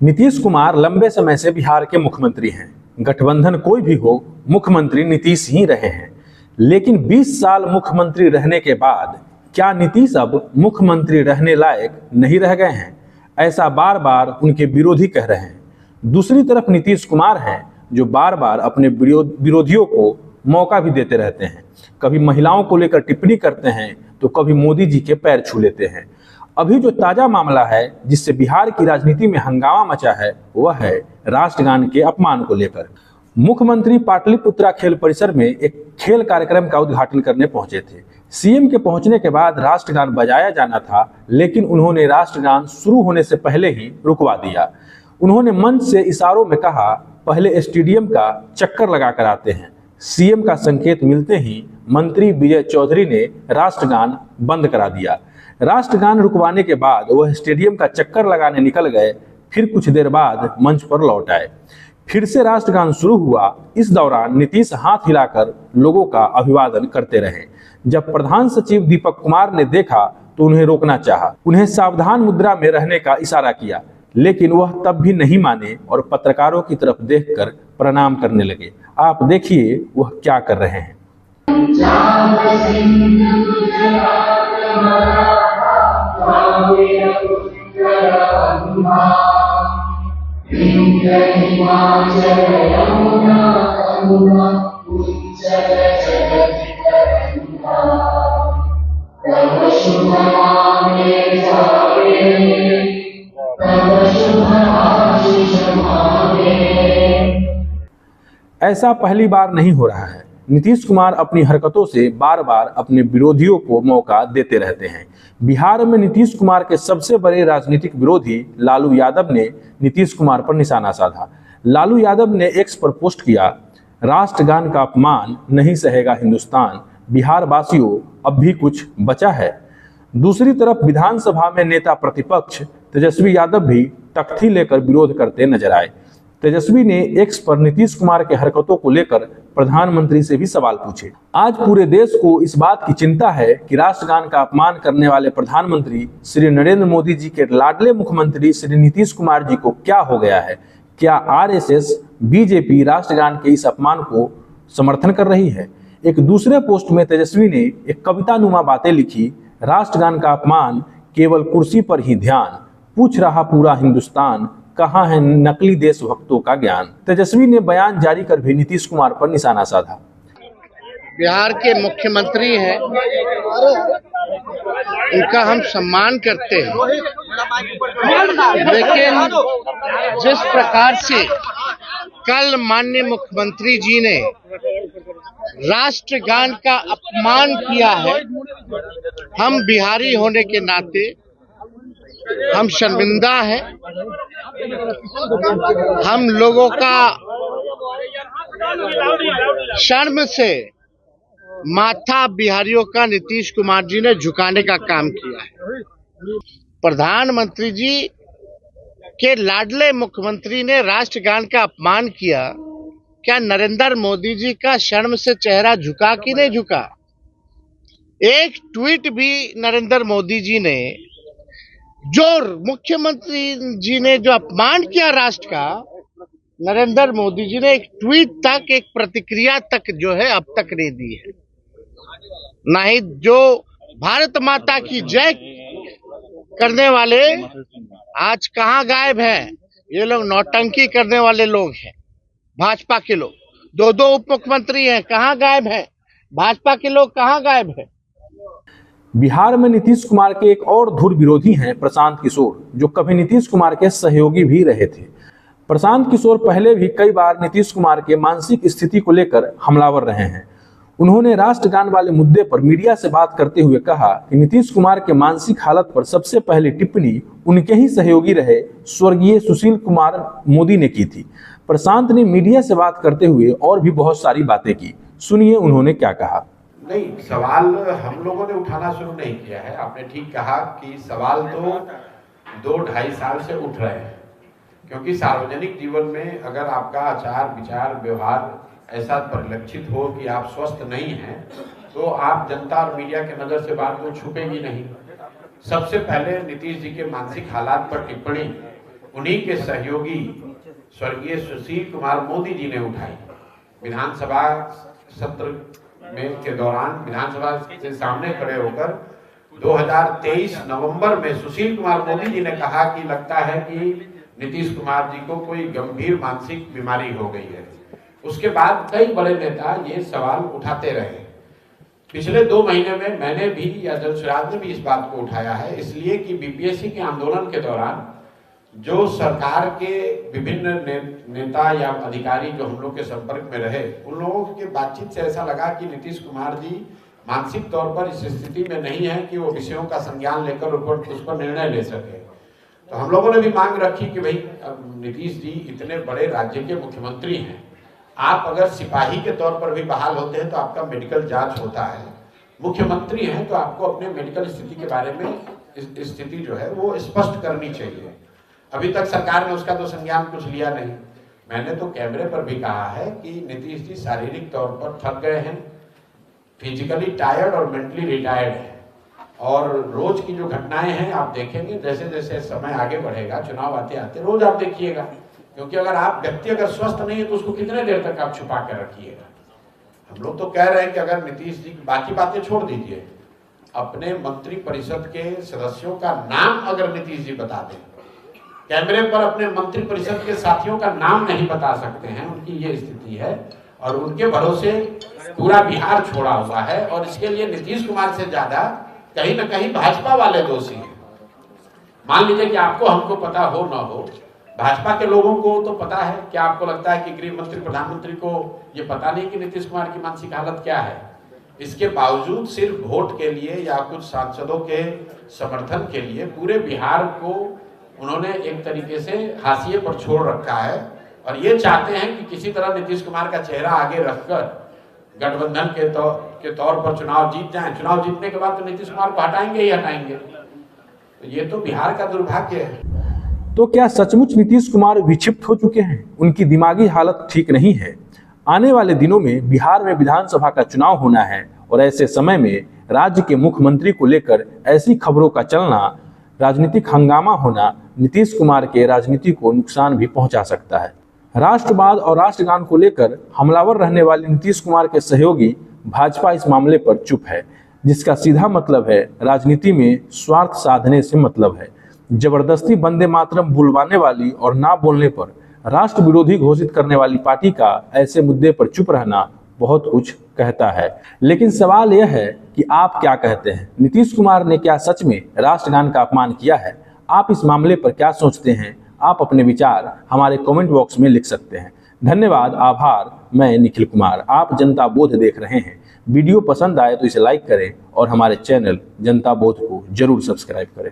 नीतीश कुमार लंबे समय से बिहार के मुख्यमंत्री हैं। गठबंधन कोई भी हो, मुख्यमंत्री नीतीश ही रहे हैं। लेकिन 20 साल मुख्यमंत्री रहने के बाद क्या नीतीश अब मुख्यमंत्री रहने लायक नहीं रह गए हैं? ऐसा बार बार उनके विरोधी कह रहे हैं। दूसरी तरफ नीतीश कुमार हैं जो बार बार अपने विरोधियों को मौका भी देते रहते हैं। कभी महिलाओं को लेकर टिप्पणी करते हैं तो कभी मोदी जी के पैर छू लेते हैं। अभी जो ताजा मामला है जिससे बिहार की राजनीति में हंगामा मचा है वह है राष्ट्रगान के अपमान को लेकर। मुख्यमंत्री पाटलिपुत्रा खेल परिसर में एक खेल कार्यक्रम का उद्घाटन करने पहुंचे थे। सीएम के पहुंचने के बाद राष्ट्रगान बजाया जाना था, लेकिन उन्होंने राष्ट्रगान शुरू होने से पहले ही रुकवा दिया। उन्होंने मंच से इशारों में कहा, पहले स्टेडियम का चक्कर लगा कर आते हैं। सीएम का संकेत मिलते ही मंत्री विजय चौधरी ने राष्ट्रगान बंद करा दिया। राष्ट्रगान रुकवाने के बाद वह स्टेडियम का चक्कर लगाने निकल गए। फिर कुछ देर बाद मंच पर लौट आए। फिर से राष्ट्रगान शुरू हुआ। इस दौरान नीतीश हाथ हिलाकर लोगों का अभिवादन करते रहे। जब प्रधान सचिव दीपक कुमार ने देखा तो उन्हें रोकना चाहा, उन्हें सावधान मुद्रा में रहने का इशारा किया, लेकिन वह तब भी नहीं माने और पत्रकारों की तरफ देखकर प्रणाम करने लगे। आप देखिए वह क्या कर रहे हैं। ऐसा पहली बार नहीं हो रहा है। नीतीश कुमार अपनी हरकतों से बार बार अपने विरोधियों को मौका देते रहते हैं। बिहार में नीतीश कुमार के सबसे बड़े राजनीतिक विरोधी लालू यादव ने नीतीश कुमार पर निशाना साधा। लालू यादव ने एक्स पर पोस्ट किया, राष्ट्रगान का अपमान नहीं सहेगा हिंदुस्तान, बिहार वासियों अब भी कुछ बचा है। दूसरी तरफ विधानसभा में नेता प्रतिपक्ष तेजस्वी यादव भी तख्ती लेकर विरोध करते नजर आए। तेजस्वी ने एक्स पर नीतीश कुमार के हरकतों को लेकर प्रधानमंत्री से भी सवाल पूछे। आज पूरे देश को इस बात की चिंता है कि राष्ट्रगान का अपमान करने वाले प्रधानमंत्री श्री नरेंद्र मोदी जी के लाडले मुख्यमंत्री श्री नीतीश कुमार जी को क्या हो गया है। क्या आरएसएस, बीजेपी राष्ट्रगान के इस अपमान को समर्थन कर रही है? एक दूसरे पोस्ट में तेजस्वी ने एक कवितानुमा बातें लिखी, राष्ट्रगान का अपमान केवल कुर्सी पर ही ध्यान, पूछ रहा पूरा हिंदुस्तान, कहाँ है नकली देशभक्तों का ज्ञान। तेजस्वी ने बयान जारी कर भी नीतीश कुमार पर निशाना साधा। बिहार के मुख्यमंत्री हैं, उनका हम सम्मान करते हैं, लेकिन जिस प्रकार से कल माननीय मुख्यमंत्री जी ने राष्ट्रगान का अपमान किया है, हम बिहारी होने के नाते हम शर्मिंदा हैं। हम लोगों का शर्म से माथा बिहारियों का नीतीश कुमार जी ने झुकाने का काम किया है। प्रधानमंत्री जी के लाडले मुख्यमंत्री ने राष्ट्रगान का अपमान किया, क्या नरेंद्र मोदी जी का शर्म से चेहरा झुका कि नहीं झुका? एक ट्वीट भी नरेंद्र मोदी जी ने, जो मुख्यमंत्री जी ने जो अपमान किया राष्ट्र का, नरेंद्र मोदी जी ने एक ट्वीट तक, एक प्रतिक्रिया तक जो है अब तक नहीं दी है। ना ही जो भारत माता की जय करने वाले आज कहाँ गायब हैं? ये लोग नौटंकी करने वाले लोग हैं, भाजपा के लोग। दो उप मुख्यमंत्री हैं, कहाँ गायब हैं? भाजपा के लोग कहाँ गायब हैं? बिहार में नीतीश कुमार के एक और धुर विरोधी हैं प्रशांत किशोर, जो कभी नीतीश कुमार के सहयोगी भी रहे थे। प्रशांत किशोर पहले भी कई बार नीतीश कुमार के मानसिक स्थिति को लेकर हमलावर रहे हैं। उन्होंने राष्ट्रगान वाले मुद्दे पर मीडिया से बात करते हुए कहा कि नीतीश कुमार के मानसिक हालत पर सबसे पहले टिप्पणी उनके ही सहयोगी रहे स्वर्गीय सुशील कुमार मोदी ने की थी। प्रशांत ने मीडिया से बात करते हुए और भी बहुत सारी बातें की। सुनिए उन्होंने क्या कहा। नहीं, सवाल हम लोगों ने उठाना शुरू नहीं किया है। आपने ठीक कहा कि सवाल तो 2-2.5 साल से उठ रहे हैं, क्योंकि सार्वजनिक जीवन में अगर आपका आचार विचार व्यवहार ऐसा परिलक्षित हो कि आप स्वस्थ नहीं हैं, तो आप जनता और मीडिया के नज़र से बात तो छुपेगी नहीं। सबसे पहले नीतीश जी के मानसिक हालात पर टिप्पणी उन्हीं के सहयोगी स्वर्गीय सुशील कुमार मोदी जी ने उठाई। विधानसभा सत्र में के दौरान विधानसभा के सामने खड़े होकर 2023 नवंबर में सुशील कुमार मोदी जी ने कहा कि लगता है कि नीतीश कुमार जी को कोई गंभीर मानसिक बीमारी हो गई है। उसके बाद कई बड़े नेता ये सवाल उठाते रहे। पिछले 2 महीने में मैंने भी या जलसराज ने भी इस बात को उठाया है, इसलिए कि बीपीएससी के आंदोलन के दौरान जो सरकार के विभिन्न नेता या अधिकारी जो हम लोग के संपर्क में रहे, उन लोगों के बातचीत से ऐसा लगा कि नीतीश कुमार जी मानसिक तौर पर इस स्थिति में नहीं है कि वो विषयों का संज्ञान लेकर उस पर निर्णय ले सके। तो हम लोगों ने भी मांग रखी कि भाई नीतीश जी इतने बड़े राज्य के मुख्यमंत्री हैं, आप अगर सिपाही के तौर पर भी बहाल होते हैं तो आपका मेडिकल जांच होता है, मुख्यमंत्री हैं तो आपको अपने मेडिकल स्थिति के बारे में स्थिति जो है वो स्पष्ट करनी चाहिए। अभी तक सरकार ने उसका तो संज्ञान कुछ लिया नहीं। मैंने तो कैमरे पर भी कहा है कि नीतीश जी शारीरिक तौर पर थक गए हैं, फिजिकली टायर्ड और मेंटली रिटायर्ड है, और रोज की जो घटनाएं हैं आप देखेंगे जैसे जैसे समय आगे बढ़ेगा, चुनाव आते आते रोज आप देखिएगा, क्योंकि अगर आप व्यक्ति अगर स्वस्थ नहीं है तो उसको कितने देर तक आप छुपा कर रखिएगा। हम लोग तो कह रहे हैं कि अगर नीतीश जी बाकी बातें छोड़ दीजिए, अपने मंत्री परिषद के सदस्यों का नाम अगर नीतीश जी बता दें, कैमरे पर अपने मंत्री परिषद के साथियों का नाम नहीं बता सकते हैं, उनकी ये स्थिति है और उनके भरोसे पूरा बिहार छोड़ा हुआ है। और इसके लिए नीतीश कुमार से ज्यादा कहीं ना कहीं भाजपा वाले दोषी हैं। मान लीजिए कि आपको हमको पता हो ना हो, भाजपा के लोगों को तो पता है। क्या आपको लगता है कि गृह मंत्री प्रधानमंत्री को ये पता नहीं कि नीतीश कुमार की मानसिक हालत क्या है? इसके बावजूद सिर्फ वोट के लिए या कुछ सांसदों के समर्थन के लिए पूरे बिहार को उन्होंने एक तरीके से हाशिए पर छोड़ रखा है और ये चाहते हैं कि किसी तरह नीतीश कुमार का चेहरा आगे रखकर गठबंधन के तौर पर चुनाव जीत जाएं। चुनाव जीतने के बाद तो नीतीश कुमार को हटाएंगे ही हटाएंगे। तो ये तो बिहार का दुर्भाग्य है। तो क्या सचमुच नीतीश कुमार विक्षिप्त हो चुके हैं? उनकी दिमागी हालत ठीक नहीं है। आने वाले दिनों में बिहार में विधानसभा का चुनाव होना है और ऐसे समय में राज्य के मुख्यमंत्री को लेकर ऐसी खबरों का चलना, राजनीतिक हंगामा होना नीतीश कुमार के राजनीति को नुकसान भी पहुंचा सकता है। राष्ट्रवाद और राष्ट्रगान को लेकर हमलावर रहने वाले नीतीश कुमार के सहयोगी भाजपा इस मामले पर चुप है, जिसका सीधा मतलब है राजनीति में स्वार्थ साधने से मतलब है। जबरदस्ती वंदे मातरम बुलवाने वाली और ना बोलने पर राष्ट्र विरोधी घोषित करने वाली पार्टी का ऐसे मुद्दे पर चुप रहना बहुत कुछ कहता है। लेकिन सवाल यह है कि आप क्या कहते हैं? नीतीश कुमार ने क्या सच में राष्ट्रगान का अपमान किया है? आप इस मामले पर क्या सोचते हैं? आप अपने विचार हमारे कमेंट बॉक्स में लिख सकते हैं। धन्यवाद, आभार। मैं निखिल कुमार, आप जनता बोध देख रहे हैं। वीडियो पसंद आए तो इसे लाइक करें और हमारे चैनल जनता बोध को जरूर सब्सक्राइब करें।